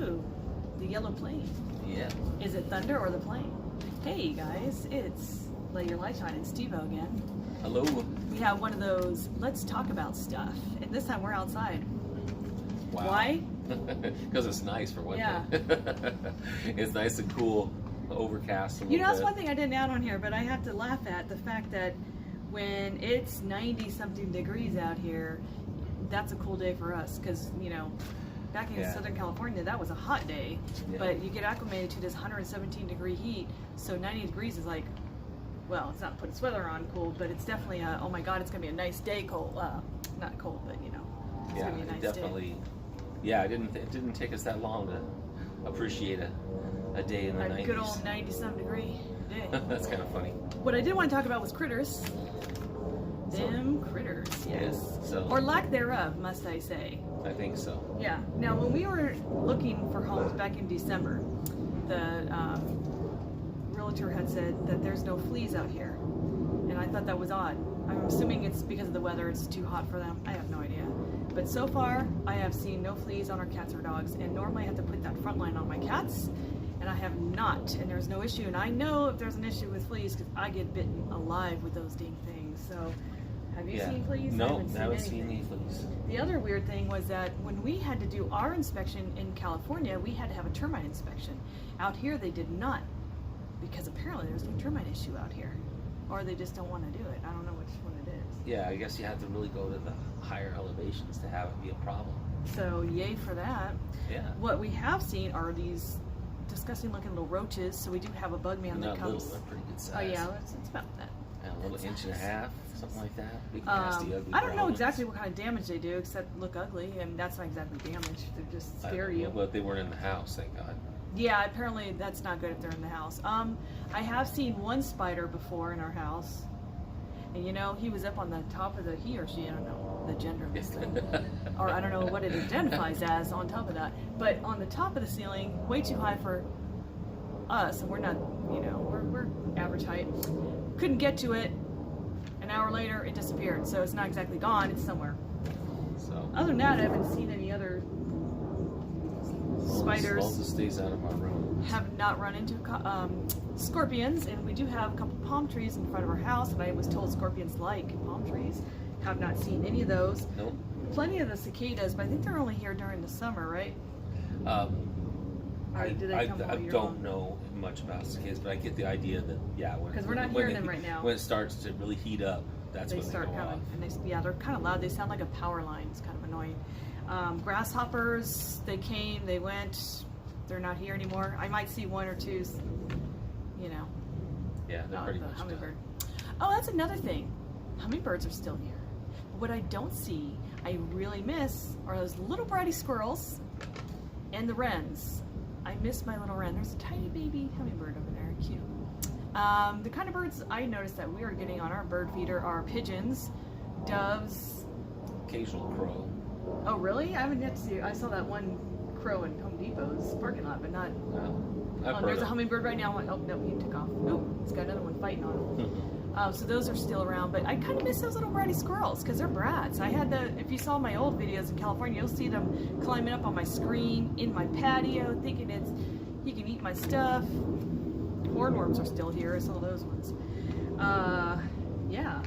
Ooh, the yellow plane. Yeah. Is it thunder or the plane? Hey guys, it's Let Your Light Shine and Steve-O again. Hello. We have one of those let's talk about stuff, and this time we're outside. Wow. Why? Because it's nice for one Yeah. thing. It's nice and cool, overcast a little You know, that's bit. one thing I didn't add on here, but I have to laugh at the fact that when it's 90 something degrees out here, that's a cool day for us, because you know, back in Southern California, that was a hot day, but you get acclimated to this 117 degree heat, so 90 degrees is like, well, it's not putting sweater on cold, but it's definitely a, oh my god, it's gonna be a nice day cold. Not cold, but you know, it's gonna be a nice definitely. day. Yeah, it didn't take us that long to appreciate a day in the 90s. A good old 90 some degree day. That's kind of funny. What I did want to talk about was critters. Them critters, yes. So, Or lack thereof, must I say. I think so. Yeah. Now, when we were looking for homes back in December, the realtor had said that there's no fleas out here. And I thought that was odd. I'm assuming it's because of the weather, it's too hot for them. I have no idea. But so far, I have seen no fleas on our cats or dogs. And normally I have to put that front line on my cats. And I have not. And there's no issue. And I know if there's an issue with fleas because I get bitten alive with those dang things. So, have you seen fleas? No, I haven't seen any fleas. The other weird thing was that when we had to do our inspection in California, we had to have a termite inspection. Out here, they did not, because apparently there's no termite issue out here. Or they just don't want to do it. I don't know which one it is. Yeah, I guess you have to really go to the higher elevations to have it be a problem. So, yay for that. Yeah. What we have seen are these disgusting looking little roaches. So we do have a bug man that comes. Little, they're pretty good size. Oh yeah, it's about that. Yeah, a little inch and a half, something like that. Big, nasty, ugly I don't know growlers. exactly what kind of damage they do, except look ugly, and that's not exactly damage. They just scare you. But they weren't in the house, thank God. Yeah, apparently that's not good if they're in the house. I have seen one spider before in our house, and you know, he was up on the top of he or she, I don't know the gender of this thing, or I don't know what it identifies as on top of that, but on the top of the ceiling, way too high for us, and we're not, you know, we're average height. Couldn't get to it. An hour later, it disappeared. So it's not exactly gone. It's somewhere. So other than that, I haven't seen any other spiders. As long as it stays out of my room. Have not run into scorpions, and we do have a couple palm trees in front of our house, and I was told scorpions like palm trees. Have not seen any of those. Nope. Plenty of the cicadas, but I think they're only here during the summer, right? Or do they come all I year don't long? know much about cicadas, but I get the idea that Because we're not hearing them right now. When it starts to really heat up, that's They when start they go coming, off. and they're kind of loud. They sound like a power line. It's kind of annoying. Grasshoppers, they came, they went. They're not here anymore. I might see one or two, you know. Yeah, they're pretty the much hummingbird. Oh, that's another thing. Hummingbirds are still here. But what I don't see, I really miss, are those little bratty squirrels and the wrens. I miss my little wren. There's a tiny baby hummingbird over there, cute. The kind of birds I noticed that we are getting on our bird feeder are pigeons, doves. occasional crow. Oh, really? I haven't yet to see. I saw that one crow in Home Depot's parking lot, but not. I've heard There's a them. hummingbird right now. Oh no, he took off. Oh, he's got another one fighting on him. So those are still around, but I kind of miss those little bratty squirrels because they're brats. I had if you saw my old videos in California, you'll see them climbing up on my screen in my patio, thinking he can eat my stuff. Hornworms are still here. I saw those ones. Yeah.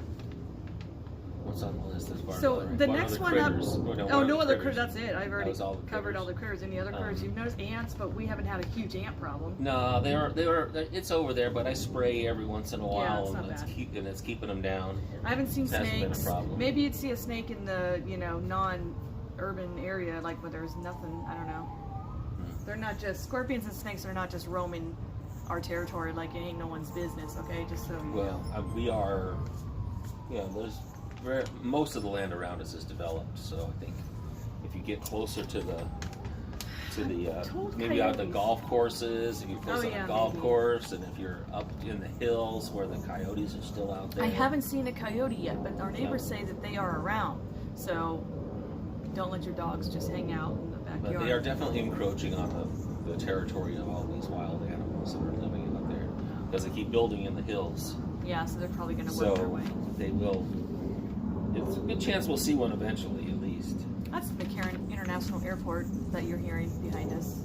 What's on the list as far as So other- the what next other one up. critters? No other critters. That's it. I've already was all the covered critters. all the critters. Any other critters you've noticed? Ants, but we haven't had a huge ant problem. No, it's over there, but I spray every once in a while, it's not and bad. it's keeping them down. I haven't seen Hasn't been a snakes. problem. Maybe you'd see a snake in the non-urban area, like where there's nothing. I don't know. They're not just scorpions and snakes are not just roaming our territory like it ain't no one's business. Okay, just so you know. We are. Most of the land around us is developed, so I think if you get closer to maybe out the coyotes. golf courses, if you're close to the golf maybe. course, and if you're up in the hills where the coyotes are still out there. I haven't seen a coyote yet, but our neighbors say that they are around. So don't let your dogs just hang out in the backyard. But they are definitely encroaching on the territory of all these wild animals that are living out there because they keep building in the hills. Yeah, so they're probably going to work their way. They will. It's a good chance we'll see one eventually, at least. That's the McCarran International International Airport that you're hearing behind us.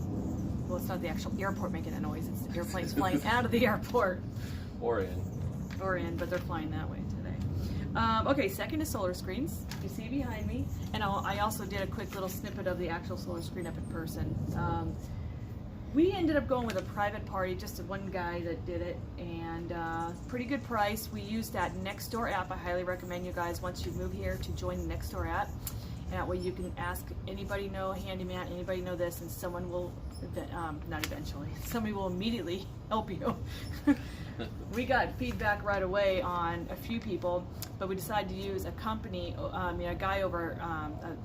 Well, it's not the actual airport making a noise. It's the airplanes flying out of the airport. Or in. Or in, but they're flying that way today. Okay, second is solar screens. You see behind me. And I also did a quick little snippet of the actual solar screen up in person. We ended up going with a private party, just one guy that did it, and pretty good price. We used that Nextdoor app. I highly recommend you guys, once you move here, to join the Nextdoor app. And that way you can ask anybody know a handyman, anybody know this, and someone will, not eventually, somebody will immediately help you. We got feedback right away on a few people, but we decided to use a company, a guy over,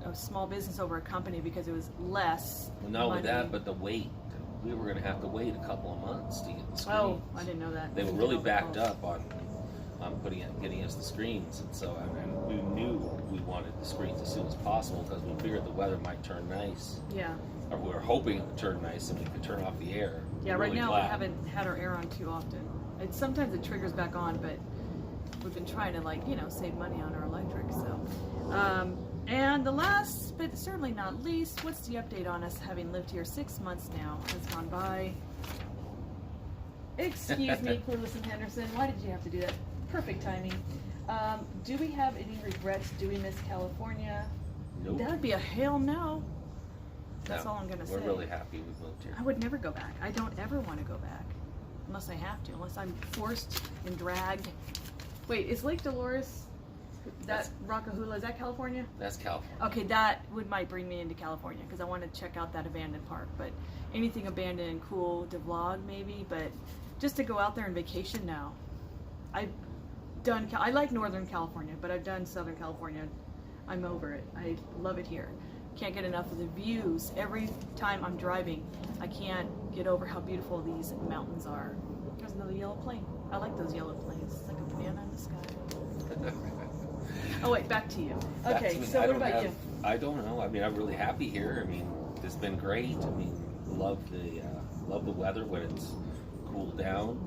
a small business over a company, because it was less Well, not only money. that, but the wait. We were going to have to wait a couple of months to get the screens. Oh, I didn't know that. They were really backed up on getting us the screens, and so we knew we wanted the screens as soon as possible, because we figured the weather might turn nice. Yeah. Or we were hoping it would turn nice and we could turn off the air. Yeah, We're right really now glad. we haven't had our air on too often. Sometimes it triggers back on, but we've been trying to, save money on our electric, so. And the last, but certainly not least, what's the update on us having lived here 6 months now has gone by? Excuse me, Clueless and Henderson, why did you have to do that? Perfect timing. Do we have any regrets? Do we miss California? Nope. That would be a hell no. That's No, all I'm going to say. We're really happy we moved here. I would never go back. I don't ever want to go back. Unless I have to. Unless I'm forced and dragged. Wait, is Lake Dolores, that Rockahula, is that California? That's California. Okay, that might bring me into California, because I want to check out that abandoned park. But anything abandoned and cool to vlog maybe, but just to go out there and vacation, no. I like Northern California, but I've done Southern California. I'm over it. I love it here. Can't get enough of the views. Every time I'm driving, I can't get over how beautiful these mountains are. There's another yellow plane. I like those yellow planes. It's like a banana in the sky. Oh wait, back to you. Okay, so what about you? I don't know. I mean, I'm really happy here. I mean, it's been great. I mean, love the weather when it's cooled down.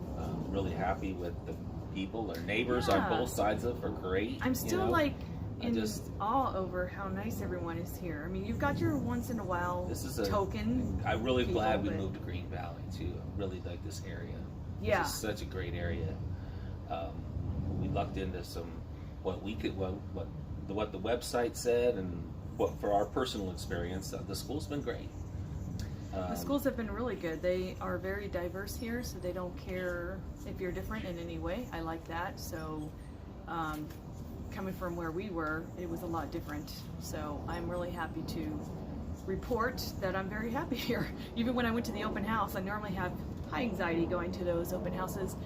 Really happy with the people. Our neighbors on both sides of it are great. I'm still in just awe over how nice everyone is here. I mean, you've got your once in a while token. I'm really people, glad we but- moved to Green Valley too. I really like this area. Yeah. This is such a great area. We lucked into some what the website said, and what for our personal experience. The school's been great. The schools have been really good. They are very diverse here, so they don't care if you're different in any way. I like that. So, coming from where we were, it was a lot different. So I'm really happy to report that I'm very happy here. Even when I went to the open house, I normally have high anxiety going to those open houses.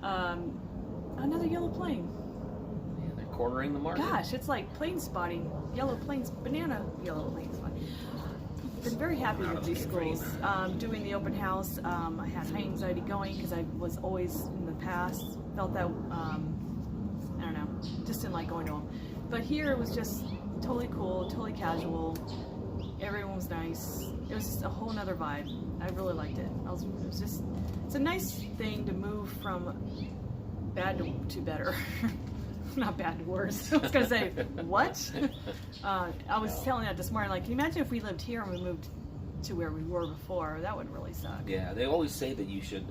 Another yellow plane. Yeah, they're cornering the market. Gosh, it's like plane spotting. Yellow planes, banana yellow plane spotting. Been very happy with these schools. Doing the open house, I had high anxiety going because I was always in the past felt that I don't know, just didn't like going to them. But here it was just totally cool, totally casual. Everyone was nice. It was just a whole nother vibe. I really liked it. It's a nice thing to move from bad to better. Not bad to worse. I was gonna say, what? I was telling that this morning, like, can you imagine if we lived here and we moved to where we were before? That would really suck. Yeah, they always say that you should,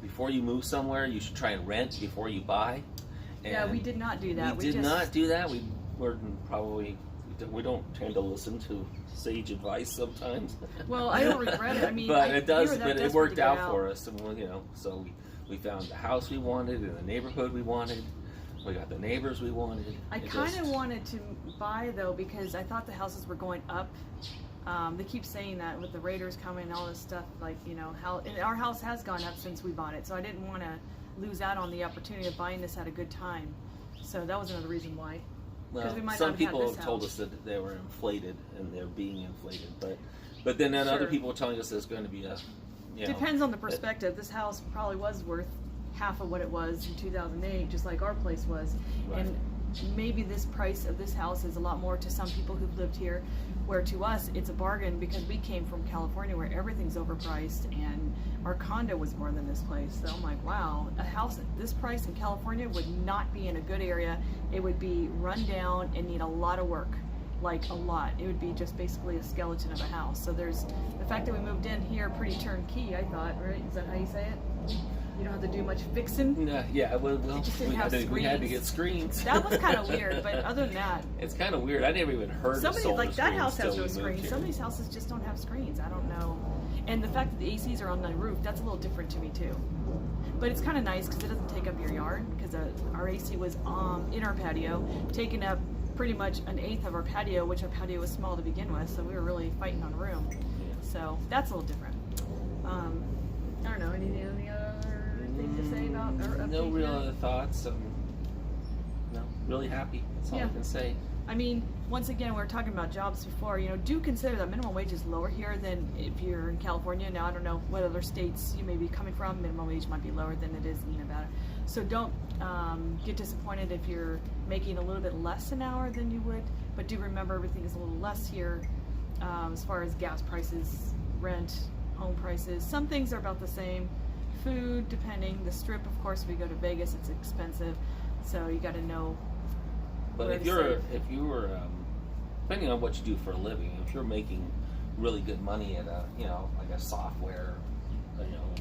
before you move somewhere, you should try and rent before you buy. And yeah, we did not do that. We did not do that. We don't tend to listen to sage advice sometimes. Well, I don't regret it. I mean, but we it were that it desperate worked to get out for us, and so we found the house we wanted and the neighborhood we wanted. We got the neighbors we wanted. I kind of wanted to buy though because I thought the houses were going up. They keep saying that with the Raiders coming and all this stuff, like, and our house has gone up since we bought it, so I didn't want to lose out on the opportunity of buying this at a good time. So that was another reason why. Well, we might some not have had people this have told house. us that they were inflated and they're being inflated, but then other Sure. people are telling us there's going to be Depends on the perspective. This house probably was worth half of what it was in 2008, just like our place was. Right. And maybe this price of this house is a lot more to some people who've lived here, where to us it's a bargain because we came from California where everything's overpriced, and our condo was more than this place. So I'm like, wow, a house at this price in California would not be in a good area. It would be run down and need a lot of work. like a lot. It would be just basically a skeleton of a house. So there's the fact that we moved in here pretty turnkey, I thought, right? Is that how you say it? You don't have to do much fixing. Yeah, well, we had to get screens. That was kind of weird, but other than that, it's kind of weird. I never even heard of solar like that screens house has till no we moved screens. here. Some of these houses just don't have screens. I don't know. And the fact that the ACs are on the roof, that's a little different to me too. But it's kind of nice because it doesn't take up your yard, because our AC was in our patio, taking up pretty much an eighth of our patio, which our patio was small to begin with, so we were really fighting on room. So that's a little different. I don't know, any other thing to say about our update? No real other thoughts. No, really happy. That's all I can say. I mean, once again, we were talking about jobs before. You know, do consider that minimum wage is lower here than if you're in California. Now, I don't know what other states you may be coming from. Minimum wage might be lower than it is in Nevada. So don't get disappointed if you're making a little bit less an hour than you would. But do remember, everything is a little less here as far as gas prices, rent, home prices. Some things are about the same. Food, depending. The Strip, of course, if we go to Vegas, it's expensive. So you got to know. But if you were depending on what you do for a living, if you're making really good money at like a software,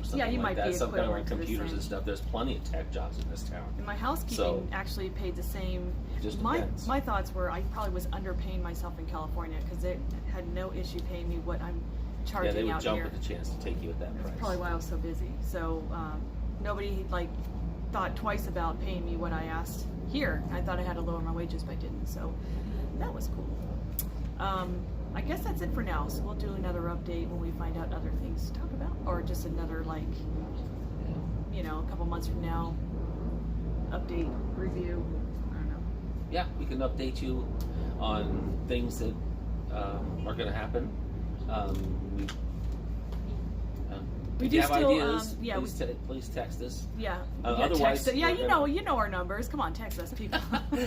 something you like might that, be some kind of equivalent to the computers same. and stuff, there's plenty of tech jobs in this town. And my housekeeping actually paid the same. Just my depends. my thoughts were I probably was underpaying myself in California because they had no issue paying me what I'm charging Yeah, they would out jump here. at the chance to take you at that That's price. probably why I was so busy. So nobody thought twice about paying me what I asked here. I thought I had to lower my wages, but I didn't. So that was cool. I guess that's it for now. So we'll do another update when we find out other things to talk about, or just another a couple months from now, update, review. I don't know. Yeah, we can update you on things that are going to happen. We if do you have still, ideas, please text us. Yeah. Otherwise, text it. Yeah, you know our numbers. Come on, text us, people.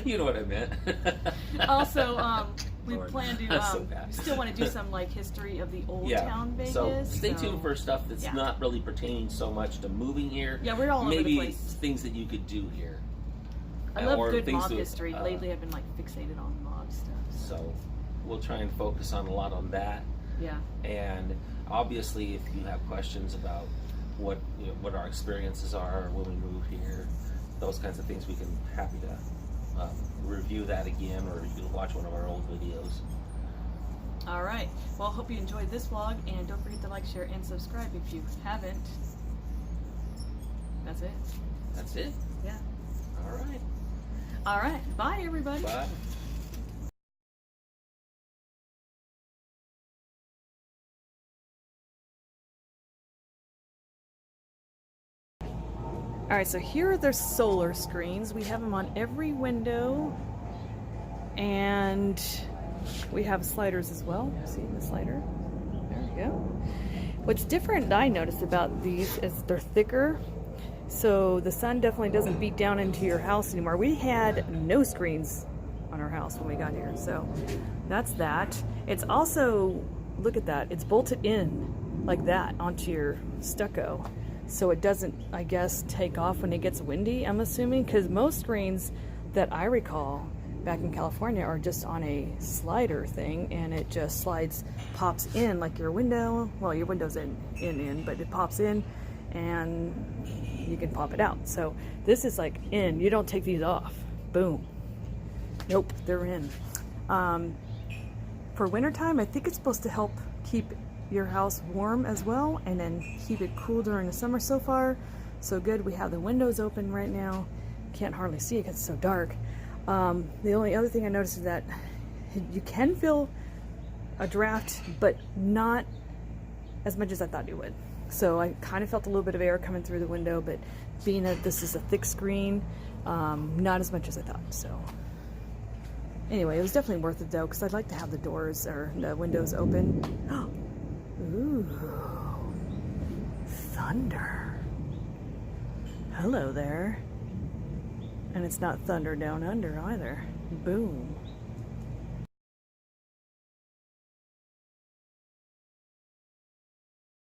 You know what I meant. Also, we Lord, plan to that's so bad. still want to do some history of the old town Vegas. So stay tuned for stuff that's not really pertaining so much to moving here. Yeah, we're all over the Maybe place. things that you could do here. I love good things mob that, history. Lately, I've been fixated on mob stuff. So we'll try and focus on a lot on that. Yeah. And obviously, if you have questions about what our experiences are when we move here, those kinds of things, we can happy to review that again, or you can watch one of our old videos. All right. Well, hope you enjoyed this vlog, and don't forget to like, share, and subscribe if you haven't. That's it. That's it. Yeah. All right. All right. Bye, everybody. Bye. All right, so here are the solar screens. We have them on every window, and we have sliders as well. See the slider? There we go. What's different I noticed about these is they're thicker, so the sun definitely doesn't beat down into your house anymore. We had no screens on our house when we got here, so that's that. It's also, look at that, it's bolted in like that onto your stucco, so it doesn't, I guess, take off when it gets windy, I'm assuming, because most screens that I recall back in California are just on a slider thing, and it just slides, pops in like your window. Well, your window's in, but it pops in and you can pop it out. So this is like in, you don't take these off. Boom. Nope, they're in. For wintertime, I think it's supposed to help keep your house warm as well, and then keep it cool during the summer. So far, so good. We have the windows open right now. Can't hardly see it because it's so dark. The only other thing I noticed is that you can feel a draft, but not as much as I thought you would. So I kind of felt a little bit of air coming through the window, but being that this is a thick screen, not as much as I thought. So anyway, it was definitely worth it though, because I'd like to have the doors or the windows open. Ooh, thunder. Hello there. And it's not thunder down under either. Boom.